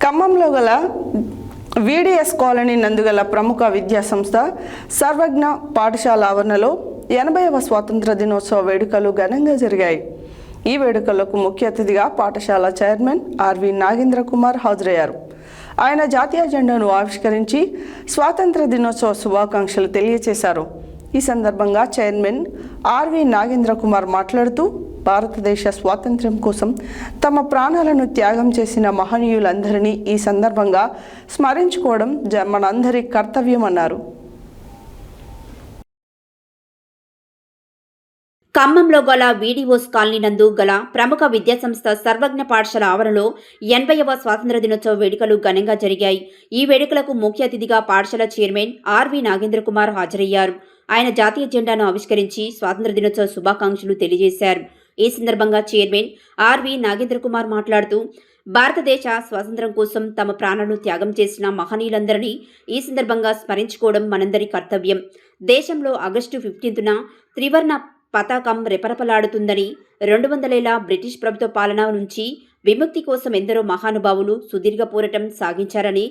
ఖమ్మంలో గల VDS colony నందుగల ప్రముఖ విద్యాసంస్థ సర్వజ్ఞ పాఠశాల ఆవరణలో 80వ స్వాతంత్ర దినోత్సవ వేడుకలు ఘనంగా జరిగాయి. ఈ వేడుకలకు ముఖ్య అతిథిగా పాఠశాల చైర్మన్ ఆర్వి నాగేంద్ర కుమార్ హాజరయ్యారు. ఆయన జాతీయ జెండాను ఆవిష్కరించి స్వాతంత్ర దినోత్సవ శుభాకాంక్షలు తెలియజేశారు. ఈ సందర్భంగా చైర్మన్ ఆర్వి నాగేంద్ర కుమార్ మాట్లాడుతూ, భారతదేశ స్వాతంత్ర్యం కోసం తమ ప్రాణాలను త్యాగం చేసిన మహనీయులందరినీ ఈ సందర్భంగా స్మరించుకోవడం మనందరి కర్తవ్యమన్నారు. ఖమ్మంలో గల వీడిఓస్ కాలనీ నందు గల ప్రముఖ విద్యాసంస్థ సర్వజ్ఞ పాఠశాల ఆవరణలో 80వ స్వాతంత్ర దినోత్సవ వేడుకలు ఘనంగా జరిగాయి. ఈ వేడుకలకు ముఖ్య అతిథిగా పాఠశాల చైర్మన్ ఆర్వి నాగేంద్ర కుమార్ హాజరయ్యారు. ఆయన జాతీయ జెండాను ఆవిష్కరించి స్వాతంత్ర దినోత్సవ శుభాకాంక్షలు తెలియజేశారు. ఈ సందర్భంగా చైర్మన్ ఆర్వి నాగేంద్ర కుమార్ మాట్లాడుతూ, భారతదేశ స్వాతంత్ర్యం కోసం తమ ప్రాణాలను త్యాగం చేసిన మహనీయులందరినీ ఈ సందర్భంగా స్మరించుకోవడం మనందరి కర్తవ్యం. దేశంలో ఆగస్టు 15న త్రివర్ణ పతాకం రెపరెపలాడుతుందని, 200 ఏళ్ల బ్రిటిష్ ప్రభుత్వ పాలన నుంచి విముక్తి కోసం ఎందరో మహానుభావులు సుదీర్ఘ పోరాటం సాగించారని,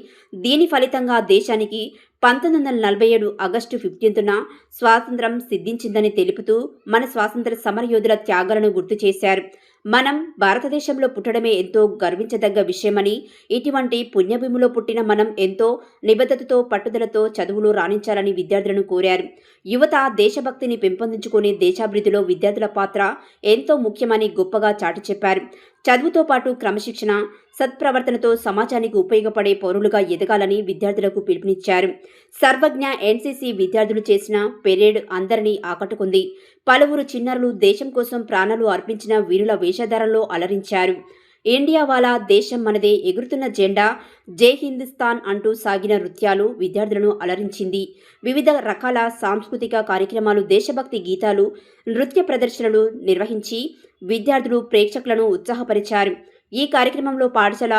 దీని ఫలితంగా దేశానికి 1947 ఆగస్టు 15న స్వాతంత్ర్యం సిద్ధించిందని తెలుపుతూ మన స్వాతంత్ర సమరయోధుల త్యాగాలను గుర్తు చేశారు. మనం భారతదేశంలో పుట్టడమే ఎంతో గర్వించదగ్గ విషయమని, ఇటువంటి పుణ్యభూమిలో పుట్టిన మనం ఎంతో నిబద్ధతతో పట్టుదలతో చదువులో రాణించాలని విద్యార్థులను కోరారు. యువత దేశభక్తిని పెంపొందించుకునే దేశాభివృద్ధిలో విద్యార్థుల పాత్ర ఎంతో ముఖ్యమని గొప్పగా చాటి చెప్పారు. చదువుతో పాటు క్రమశిక్షణ, సత్ప్రవర్తనతో సమాజానికి ఉపయోగపడే పౌరులుగా ఎదగాలని విద్యార్థులకు పిలుపునిచ్చారు. సర్వజ్ఞ ఎన్సీసీ విద్యార్థులు చేసిన పెరేడ్ అందరినీ ఆకట్టుకుంది. పలువురు చిన్నారులు దేశం కోసం ప్రాణాలు అర్పించిన వీరుల వేషధారణలో అలరించారు. ఇండియా వాలా దేశం మనదే, ఎగురుతున్న జెండా, జై హిందుస్థాన్ అంటూ సాగిన నృత్యాలు విద్యార్థులను అలరించింది. వివిధ రకాల సాంస్కృతిక కార్యక్రమాలు, దేశభక్తి గీతాలు, నృత్య ప్రదర్శనలు నిర్వహించి విద్యార్థులు ప్రేక్షకులను ఉత్సాహపరిచారు. ఈ కార్యక్రమంలో పాఠశాల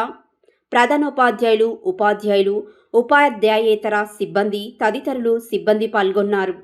ప్రధానోపాధ్యాయులు, ఉపాధ్యాయులు, ఉపాధ్యాయేతర సిబ్బంది తదితరులు సిబ్బంది పాల్గొన్నారు.